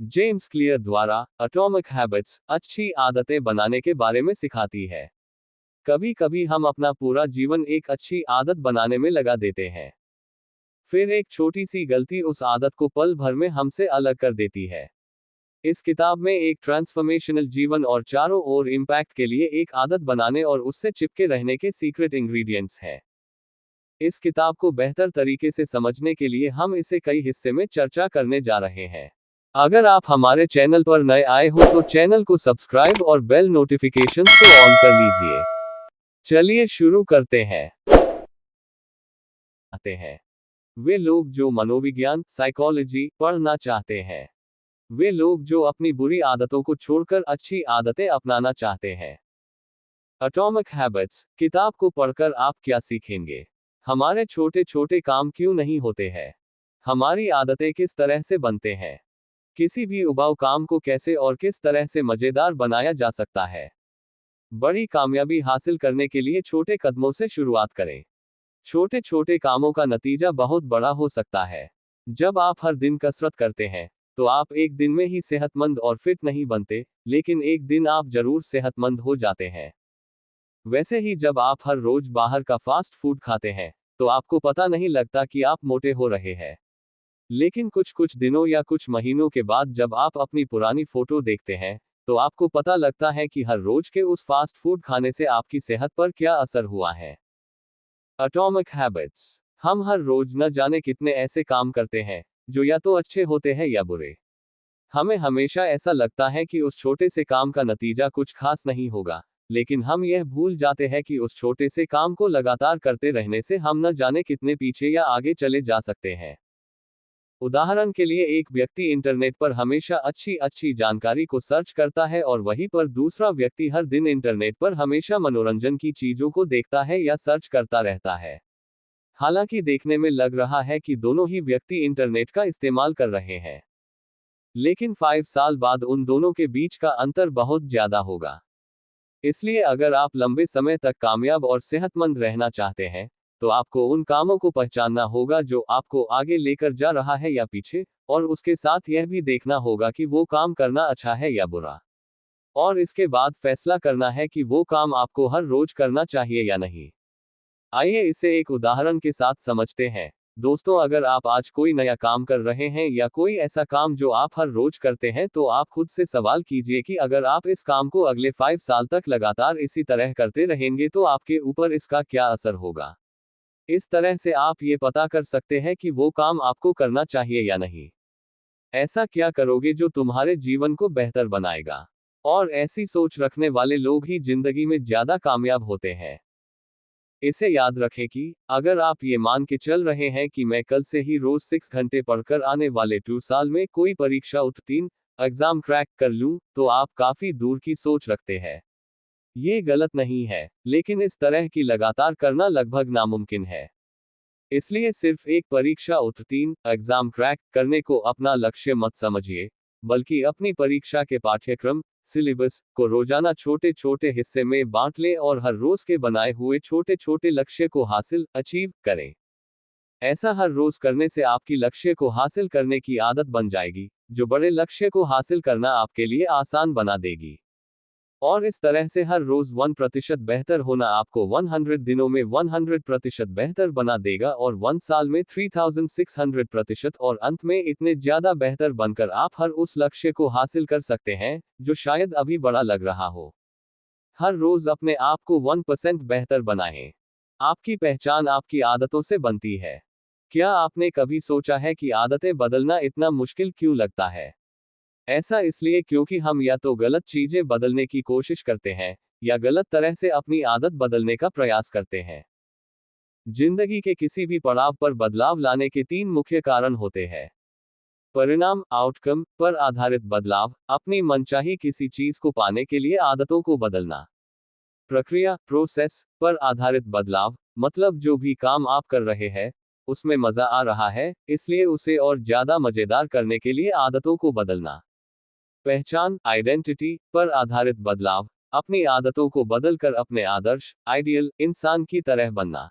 James clear द्वारा atomic habits अच्छी आदतें बनाने के बारे में सिखाती है। कभी कभी हम अपना पूरा जीवन एक अच्छी आदत बनाने में लगा देते हैं, फिर एक छोटी सी गलती उस आदत को पल भर में हमसे अलग कर देती है। इस किताब में एक ट्रांसफॉर्मेशनल जीवन और चारों ओर इम्पैक्ट के लिए एक आदत बनाने और उससे चिपके रहने के सीक्रेट इंग्रेडिएंट्स हैं। इस किताब को बेहतर तरीके से समझने के लिए हम इसे कई हिस्से में चर्चा करने जा रहे हैं। अगर आप हमारे चैनल पर नए आए हो तो चैनल को सब्सक्राइब और बेल नोटिफिकेशंस को ऑन कर लीजिए। चलिए शुरू करते हैं। वे लोग जो मनोविज्ञान साइकोलॉजी पढ़ना चाहते हैं। वे लोग जो अपनी बुरी आदतों को छोड़कर अच्छी आदतें अपनाना चाहते हैं। एटॉमिक हैबिट्स किताब को पढ़कर आप क्या सीखेंगे? हमारे छोटे छोटे काम क्यों नहीं होते हैं? हमारी आदतें किस तरह से बनते हैं? किसी भी उबाऊ काम को कैसे और किस तरह से मजेदार बनाया जा सकता है? बड़ी कामयाबी हासिल करने के लिए छोटे कदमों से शुरुआत करें। छोटे छोटे कामों का नतीजा बहुत बड़ा हो सकता है। जब आप हर दिन कसरत करते हैं, तो आप एक दिन में ही सेहतमंद और फिट नहीं बनते, लेकिन एक दिन आप जरूर सेहतमंद हो जाते हैं। वैसे ही जब आप हर रोज बाहर का फास्ट फूड खाते हैं, तो आपको पता नहीं लगता कि आप मोटे हो रहे हैं। लेकिन कुछ कुछ दिनों या कुछ महीनों के बाद जब आप अपनी पुरानी फोटो देखते हैं, तो आपको पता लगता है कि हर रोज के उस फास्ट फूड खाने से आपकी सेहत पर क्या असर हुआ है। Atomic habits. हम हर रोज न जाने कितने ऐसे काम करते हैं, जो या तो अच्छे होते हैं या बुरे। हमें हमेशा ऐसा लगता है कि उस छोटे से काम का नतीजा कुछ खास नहीं होगा, लेकिन हम यह भूल जाते हैं कि उस छोटे से काम को लगातार करते रहने से हम न जाने कितने पीछे या आगे चले जा सकते हैं। उदाहरण के लिए एक व्यक्ति इंटरनेट पर हमेशा अच्छी अच्छी जानकारी को सर्च करता है और वहीं पर दूसरा व्यक्ति हर दिन इंटरनेट पर हमेशा मनोरंजन की चीजों को देखता है या सर्च करता रहता है। हालांकि देखने में लग रहा है कि दोनों ही व्यक्ति इंटरनेट का इस्तेमाल कर रहे हैं, लेकिन 5 साल बाद उन दोनों के बीच का अंतर बहुत ज्यादा होगा। इसलिए अगर आप लंबे समय तक कामयाब और सेहतमंद रहना चाहते हैं, तो आपको उन कामों को पहचानना होगा जो आपको आगे लेकर जा रहा है या पीछे, और उसके साथ यह भी देखना होगा कि वो काम करना अच्छा है या बुरा। और इसके बाद फैसला करना है कि वो काम आपको हर रोज करना चाहिए या नहीं। आइए इसे एक उदाहरण के साथ समझते हैं। दोस्तों, अगर आप आज कोई नया काम कर रहे हैं या कोई ऐसा काम जो आप हर रोज करते हैं, तो आप खुद से सवाल कीजिए कि अगर आप इस काम को अगले 5 साल तक लगातार इसी तरह करते रहेंगे तो आपके ऊपर इसका क्या असर होगा। इस तरह से आप ये पता कर सकते हैं कि वो काम आपको करना चाहिए या नहीं। ऐसा क्या करोगे जो तुम्हारे जीवन को बेहतर बनाएगा? और ऐसी सोच रखने वाले लोग ही जिंदगी में ज्यादा कामयाब होते हैं। इसे याद रखें कि अगर आप ये मान के चल रहे हैं कि मैं कल से ही रोज 6 घंटे पढ़कर आने वाले 2 साल में कोई परीक्षा उत्तीर्ण एग्जाम क्रैक कर लूं, तो आप काफी दूर की सोच रखते हैं। ये गलत नहीं है, लेकिन इस तरह की लगातार करना लगभग नामुमकिन है। इसलिए सिर्फ एक परीक्षा उत्तीर्ण एग्जाम क्रैक करने को अपना लक्ष्य मत समझिए, बल्कि अपनी परीक्षा के पाठ्यक्रम सिलेबस को रोजाना छोटे छोटे हिस्से में बांट लें और हर रोज के बनाए हुए छोटे छोटे लक्ष्य को हासिल अचीव करें। ऐसा हर रोज करने से आपकी लक्ष्य को हासिल करने की आदत बन जाएगी, जो बड़े लक्ष्य को हासिल करना आपके लिए आसान बना देगी। और इस तरह से हर रोज 1% बेहतर होना आपको 100 दिनों में 100% बेहतर बना देगा, और 1 साल में 3600% और अंत में इतने ज्यादा बेहतर बनकर आप हर उस लक्ष्य को हासिल कर सकते हैं, जो शायद अभी बड़ा लग रहा हो। हर रोज अपने आप को 1% बेहतर बनाएं। आपकी पहचान आपकी आदतों से बनती है। क्या आपने कभी सोचा है कि आदतें बदलना इतना मुश्किल क्यों लगता है? ऐसा इसलिए क्योंकि हम या तो गलत चीजें बदलने की कोशिश करते हैं, या गलत तरह से अपनी आदत बदलने का प्रयास करते हैं। जिंदगी के किसी भी पड़ाव पर बदलाव लाने के 3 मुख्य कारण होते हैं। परिणाम आउटकम पर आधारित बदलाव, अपनी मनचाही किसी चीज को पाने के लिए आदतों को बदलना। प्रक्रिया प्रोसेस पर आधारित बदलाव, मतलब जो भी काम आप कर रहे हैं, उसमें मजा आ रहा है, इसलिए उसे और ज्यादा मजेदार करने के लिए आदतों को बदलना। पहचान आइडेंटिटी पर आधारित बदलाव, अपनी आदतों को बदलकर अपने आदर्श आइडियल इंसान की तरह बनना।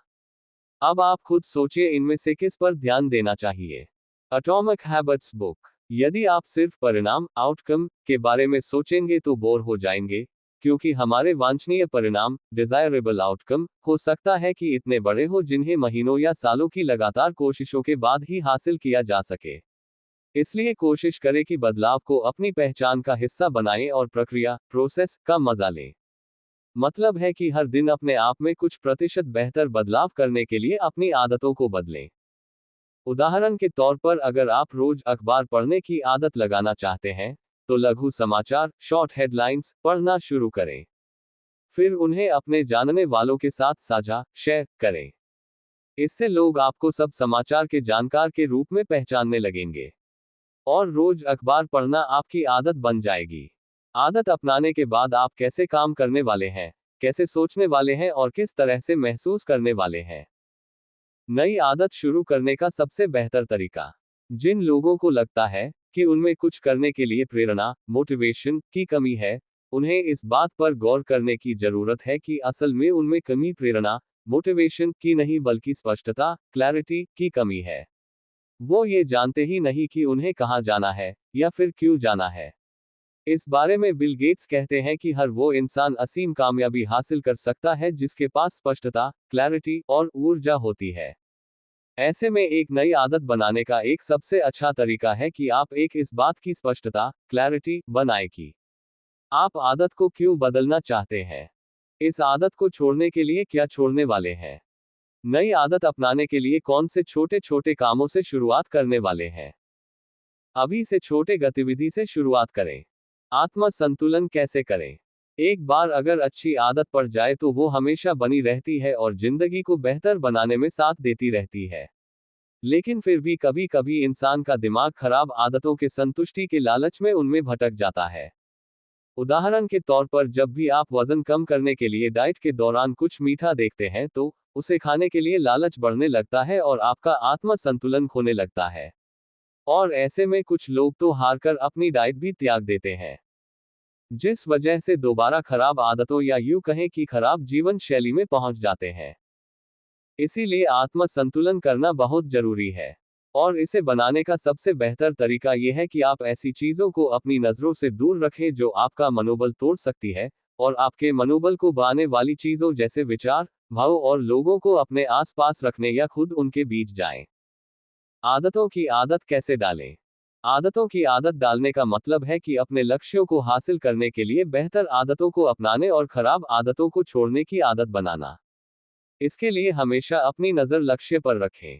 अब आप खुद सोचिए, इनमें से किस पर ध्यान देना चाहिए। एटॉमिक हैबिट्स बुक यदि आप सिर्फ परिणाम आउटकम के बारे में सोचेंगे तो बोर हो जाएंगे, क्योंकि हमारे वांछनीय परिणाम डिजायरेबल आउटकम हो सकता है कि इतने बड़े हो जिन्हें महीनों या सालों की लगातार कोशिशों के बाद ही हासिल किया जा सके। इसलिए कोशिश करें कि बदलाव को अपनी पहचान का हिस्सा बनाएं और प्रक्रिया प्रोसेस का मजा लें। मतलब है कि हर दिन अपने आप में कुछ प्रतिशत बेहतर बदलाव करने के लिए अपनी आदतों को बदलें। उदाहरण के तौर पर अगर आप रोज अखबार पढ़ने की आदत लगाना चाहते हैं, तो लघु समाचार शॉर्ट हेडलाइंस पढ़ना शुरू करें। फिर उन्हें अपने जानने वालों के साथ साझा शेयर करें। इससे लोग आपको सब समाचार के जानकार के रूप में पहचानने लगेंगे और रोज अखबार पढ़ना आपकी आदत बन जाएगी। आदत अपनाने के बाद आप कैसे काम करने वाले हैं, कैसे सोचने वाले हैं और किस तरह से महसूस करने वाले हैं। नई आदत शुरू करने का सबसे बेहतर तरीका। जिन लोगों को लगता है कि उनमें कुछ करने के लिए प्रेरणा मोटिवेशन की कमी है, उन्हें इस बात पर गौर करने की जरूरत है कि असल में उनमें कमी प्रेरणा मोटिवेशन की नहीं बल्कि स्पष्टता क्लैरिटी की कमी है। वो ये जानते ही नहीं कि उन्हें कहाँ जाना है या फिर क्यों जाना है। इस बारे में बिल गेट्स कहते हैं कि हर वो इंसान असीम कामयाबी हासिल कर सकता है जिसके पास स्पष्टता क्लैरिटी और ऊर्जा होती है। ऐसे में एक नई आदत बनाने का एक सबसे अच्छा तरीका है कि आप इस बात की स्पष्टता क्लैरिटी बनाएं कि आप आदत को क्यों बदलना चाहते हैं, इस आदत को छोड़ने के लिए क्या छोड़ने वाले हैं, नई आदत अपनाने के लिए कौन से छोटे छोटे कामों से शुरुआत करने वाले हैं। अभी से छोटे गतिविधि से शुरुआत करें। आत्म संतुलन कैसे करें। एक बार अगर अच्छी आदत पड़ जाए तो वो हमेशा बनी रहती है और जिंदगी को बेहतर बनाने में साथ देती रहती है। लेकिन फिर भी कभी कभी इंसान का दिमाग खराब आदतों के संतुष्टि के लालच में उनमें भटक जाता है। उदाहरण के तौर पर जब भी आप वजन कम करने के लिए डाइट के दौरान कुछ मीठा देखते हैं तो उसे खाने के लिए लालच बढ़ने लगता है और आपका आत्म संतुलन खोने लगता है। और ऐसे में कुछ लोग तो हारकर अपनी डाइट भी त्याग देते हैं, जिस वजह से दोबारा खराब आदतों या यूं कहें कि खराब जीवन शैली में पहुंच जाते हैं। इसीलिए आत्म संतुलन करना बहुत जरूरी है। और इसे बनाने का सबसे बेहतर तरीका यह है कि आप ऐसी चीजों को अपनी नजरों से दूर रखें जो आपका मनोबल तोड़ सकती है, और आपके मनोबल को बढ़ाने वाली चीजों जैसे विचार भाव और लोगों को अपने आसपास रखने या खुद उनके बीच जाएं। आदतों की आदत कैसे डालें। आदतों की आदत डालने का मतलब है कि अपने लक्ष्यों को हासिल करने के लिए बेहतर आदतों को अपनाने और खराब आदतों को छोड़ने की आदत बनाना। इसके लिए हमेशा अपनी नजर लक्ष्य पर रखें।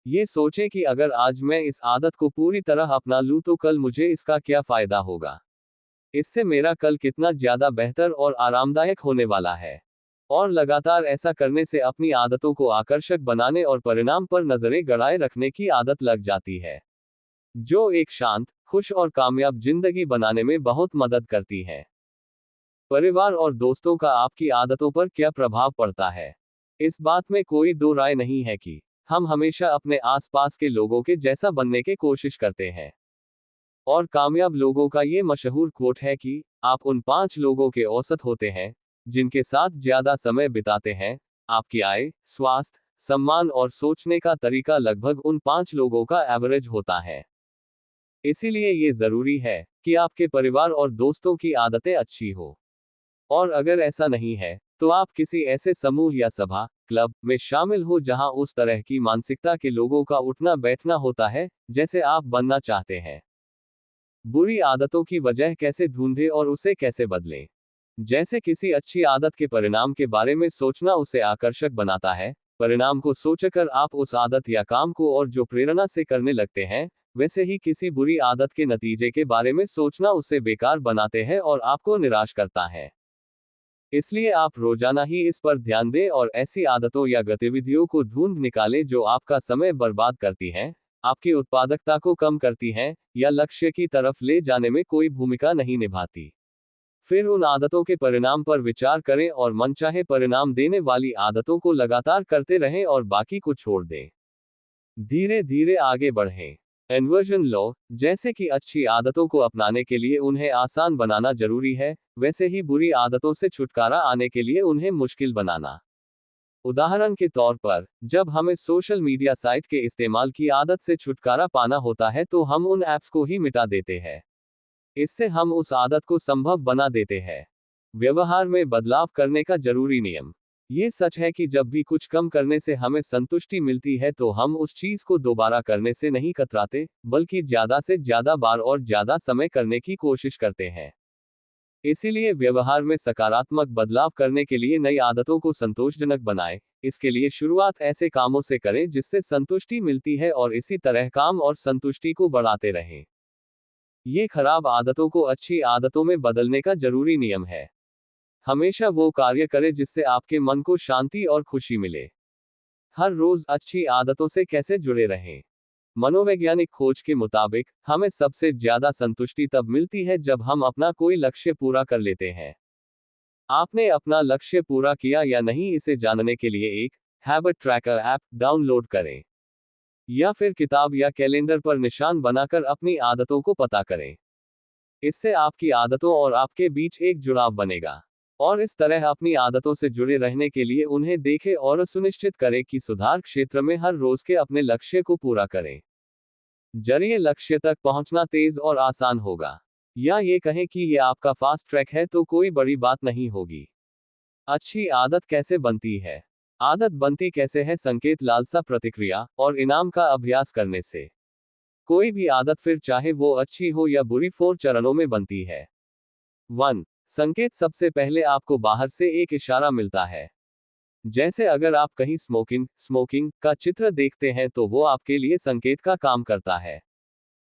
ये सोचें कि अगर आज मैं इस आदत को पूरी तरह अपना लूं तो कल मुझे इसका क्या फायदा होगा। इससे मेरा कल कितना ज्यादा बेहतर और आरामदायक होने वाला है। और लगातार ऐसा करने से अपनी आदतों को आकर्षक बनाने और परिणाम पर नजरें गड़ाए रखने की आदत लग जाती है, जो एक शांत खुश और कामयाब जिंदगी बनाने में बहुत मदद करती है। परिवार और दोस्तों का आपकी आदतों पर क्या प्रभाव पड़ता है। इस बात में कोई दो राय नहीं है कि हम हमेशा अपने आसपास के लोगों के जैसा बनने की कोशिश करते हैं। और कामयाब लोगों का ये मशहूर कोट है कि आप उन 5 लोगों के औसत होते हैं जिनके साथ ज्यादा समय बिताते हैं। आपकी आय स्वास्थ्य सम्मान और सोचने का तरीका लगभग उन 5 लोगों का एवरेज होता है। इसीलिए ये जरूरी है कि आपके परिवार और दोस्तों की आदतें अच्छी हो। और अगर ऐसा नहीं है तो आप किसी ऐसे समूह या सभा क्लब में शामिल हो जहां उस तरह की मानसिकता के लोगों का उठना बैठना होता है जैसे आप बनना चाहते हैं। बुरी आदतों की वजह कैसे ढूंढें और उसे कैसे बदलें। जैसे किसी अच्छी आदत के परिणाम के बारे में सोचना उसे आकर्षक बनाता है, परिणाम को सोचकर आप उस आदत या काम को और जो प्रेरणा से करने लगते हैं, वैसे ही किसी बुरी आदत के नतीजे के बारे में सोचना उसे बेकार बनाते हैं और आपको निराश करता है। इसलिए आप रोजाना ही इस पर ध्यान दें और ऐसी आदतों या गतिविधियों को ढूंढ निकालें जो आपका समय बर्बाद करती हैं, आपकी उत्पादकता को कम करती हैं, या लक्ष्य की तरफ ले जाने में कोई भूमिका नहीं निभाती। फिर उन आदतों के परिणाम पर विचार करें और मनचाहे परिणाम देने वाली आदतों को लगातार करते रहें और बाकी को छोड़ दें। धीरे धीरे आगे बढ़ें। इन्वर्जन लॉ, जैसे कि अच्छी आदतों को अपनाने के लिए उन्हें आसान बनाना जरूरी है, वैसे ही बुरी आदतों से छुटकारा आने के लिए उन्हें मुश्किल बनाना उदाहरण के तौर पर, जब हमें सोशल मीडिया साइट के इस्तेमाल की आदत से छुटकारा पाना होता है तो हम उन ऐप्स को ही मिटा देते हैं। इससे हम उस आदत को संभव बना देते हैं। व्यवहार में बदलाव करने का जरूरी नियम। ये सच है कि जब भी कुछ कम करने से हमें संतुष्टि मिलती है तो हम उस चीज को दोबारा करने से नहीं कतराते, बल्कि ज्यादा से ज्यादा बार और ज्यादा समय करने की कोशिश करते हैं। इसीलिए व्यवहार में सकारात्मक बदलाव करने के लिए नई आदतों को संतोषजनक बनाएं। इसके लिए शुरुआत ऐसे कामों से करें जिससे संतुष्टि मिलती है और इसी तरह काम और संतुष्टि को बढ़ाते रहें। ये खराब आदतों को अच्छी आदतों में बदलने का जरूरी नियम है। हमेशा वो कार्य करें जिससे आपके मन को शांति और खुशी मिले। हर रोज अच्छी आदतों से कैसे जुड़े रहें। मनोवैज्ञानिक खोज के मुताबिक हमें सबसे ज्यादा संतुष्टि तब मिलती है जब हम अपना कोई लक्ष्य पूरा कर लेते हैं। आपने अपना लक्ष्य पूरा किया या नहीं, इसे जानने के लिए एक हैबिट ट्रैकर ऐप डाउनलोड करें, या फिर किताब या कैलेंडर पर निशान बनाकर अपनी आदतों को पता करें। इससे आपकी आदतों और आपके बीच एक जुड़ाव बनेगा, और इस तरह अपनी आदतों से जुड़े रहने के लिए उन्हें देखें और सुनिश्चित करें कि सुधार क्षेत्र में हर रोज के अपने लक्ष्य को पूरा करें। जरिए लक्ष्य तक पहुंचना तेज और आसान होगा। या ये कहें कि ये आपका फास्ट ट्रैक है तो कोई बड़ी बात नहीं होगी। अच्छी आदत कैसे बनती है? आदत बनती कैसे है? संकेत, लालसा, प्रतिक्रिया और इनाम का अभ्यास करने से। कोई भी आदत, फिर चाहे वो अच्छी हो या बुरी, 4 चरणों में बनती है। 1. संकेत। सबसे पहले आपको बाहर से एक इशारा मिलता है। जैसे अगर आप कहीं स्मोकिंग का चित्र देखते हैं तो वो आपके लिए संकेत का काम करता है।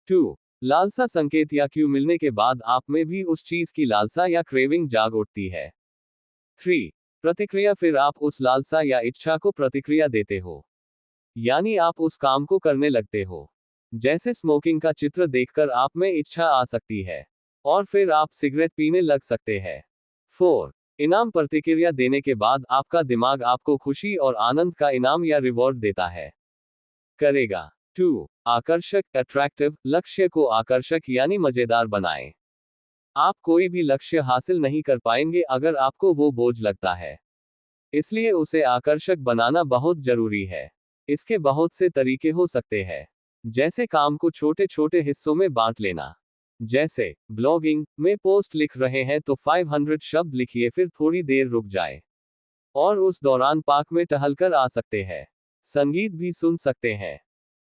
2. लालसा। संकेत या क्यू मिलने के बाद आप में भी उस चीज की लालसा या क्रेविंग जाग उठती है। 3. प्रतिक्रिया। फिर आप उस लालसा या इच्छा को प्रतिक्रिया देते हो, यानी आप उस काम को करने लगते हो। जैसे स्मोकिंग का चित्र देखकर आप में इच्छा आ सकती है, और फिर आप सिगरेट पीने लग सकते हैं। 4. इनाम। प्रतिक्रिया देने के बाद आपका दिमाग आपको खुशी और आनंद का इनाम या रिवॉर्ड देता है। करेगा। 2. आकर्षक, अट्रैक्टिव। लक्ष्य को आकर्षक यानी मजेदार बनाएं। आप कोई भी लक्ष्य हासिल नहीं कर पाएंगे अगर आपको वो बोझ लगता है। इसलिए उसे आकर्षक बनाना बहुत जरूरी है। इसके बहुत से तरीके हो सकते हैं, जैसे काम को छोटे छोटे हिस्सों में बांट लेना। जैसे ब्लॉगिंग में पोस्ट लिख रहे हैं तो 500 शब्द लिखिए, फिर थोड़ी देर रुक जाए और उस दौरान पार्क में टहलकर आ सकते हैं। संगीत भी सुन सकते हैं।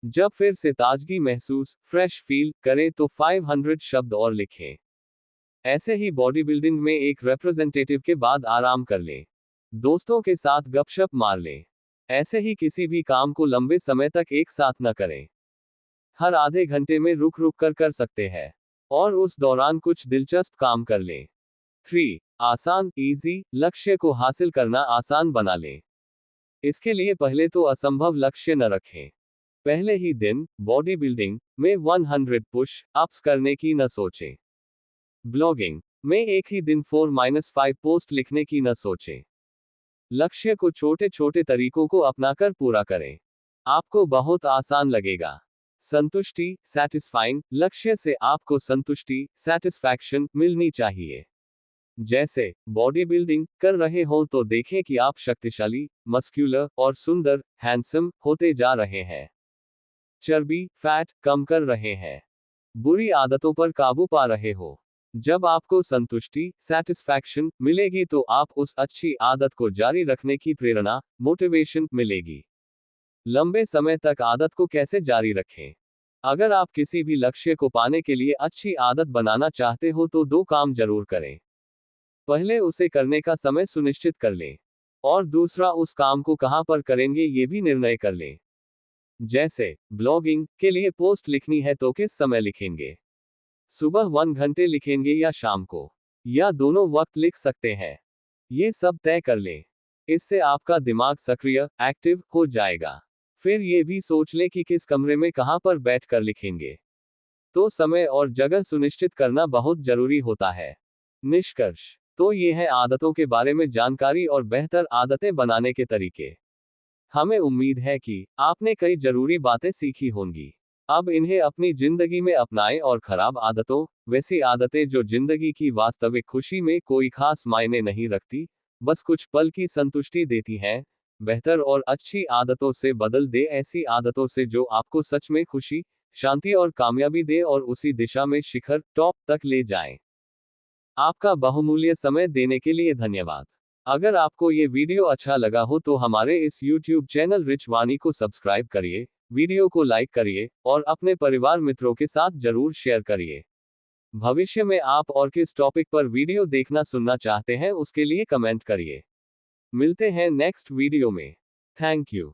जब फिर से ताजगी महसूस, फ्रेश फील करें तो 500 शब्द और लिखें। ऐसे ही बॉडी बिल्डिंग में एक रिप्रेजेंटेटिव के बाद आराम कर लें। दोस्तों के साथ गपशप मार लें। ऐसे ही किसी भी काम को लंबे समय तक एक साथ न करें। हर आधे घंटे में रुक रुक कर सकते हैं, और उस दौरान कुछ दिलचस्प काम कर लें। 3. आसान, इजी। लक्ष्य को हासिल करना आसान बना लें। इसके लिए पहले तो असंभव लक्ष्य न रखें। पहले ही दिन बॉडी बिल्डिंग में 100 पुश अप्स करने की न सोचें। ब्लॉगिंग में एक ही दिन 4-5 पोस्ट लिखने की न सोचें। लक्ष्य को छोटे छोटे तरीकों को अपनाकर पूरा करें। आपको बहुत आसान लगेगा। संतुष्टि, सैटिस्फाइंग। लक्ष्य से आपको संतुष्टि, सैटिस्फैक्शन मिलनी चाहिए। जैसे बॉडी बिल्डिंग कर रहे हो तो देखें कि आप शक्तिशाली, मस्क्यूलर और सुंदर, हैंडसम होते जा रहे हैं। चर्बी, फैट कम कर रहे हैं। बुरी आदतों पर काबू पा रहे हो। जब आपको संतुष्टि, सैटिस्फैक्शन मिलेगी तो आप उस अच्छी आदत को जारी रखने की प्रेरणा, मोटिवेशन मिलेगी। लंबे समय तक आदत को कैसे जारी रखें? अगर आप किसी भी लक्ष्य को पाने के लिए अच्छी आदत बनाना चाहते हो तो 2 काम जरूर करें। पहले, उसे करने का समय सुनिश्चित कर लें, और दूसरा, उस काम को कहां पर करेंगे ये भी निर्णय कर लें। जैसे ब्लॉगिंग के लिए पोस्ट लिखनी है तो किस समय लिखेंगे? सुबह 1 घंटे लिखेंगे या शाम को, या दोनों वक्त लिख सकते हैं? ये सब तय कर लें। इससे आपका दिमाग सक्रिय, एक्टिव हो जाएगा। फिर ये भी सोच लें कि किस कमरे में कहां पर बैठकर लिखेंगे। तो समय और जगह सुनिश्चित करना बहुत जरूरी होता है। निष्कर्ष तो ये है आदतों के बारे में जानकारी और बेहतर आदतें बनाने के तरीके। हमें उम्मीद है कि आपने कई जरूरी बातें सीखी होंगी। अब इन्हें अपनी जिंदगी में अपनाएं और खराब आदतों, वैसी आदतें जो जिंदगी की वास्तविक खुशी में कोई खास मायने नहीं रखती, बस कुछ पल की संतुष्टि देती हैं, बेहतर और अच्छी आदतों से बदल दे, ऐसी आदतों से जो आपको सच में खुशी, शांति और कामयाबी दे और उसी दिशा में शिखर टॉप तक ले जाए। आपका बहुमूल्य समय देने के लिए धन्यवाद। अगर आपको ये वीडियो अच्छा लगा हो तो हमारे इस YouTube चैनल रिच वाणी को सब्सक्राइब करिए, वीडियो को लाइक करिए और अपने परिवार मित्रों के साथ जरूर शेयर करिए। भविष्य में आप और किस टॉपिक पर वीडियो देखना सुनना चाहते हैं उसके लिए कमेंट करिए। मिलते हैं नेक्स्ट वीडियो में। Thank you.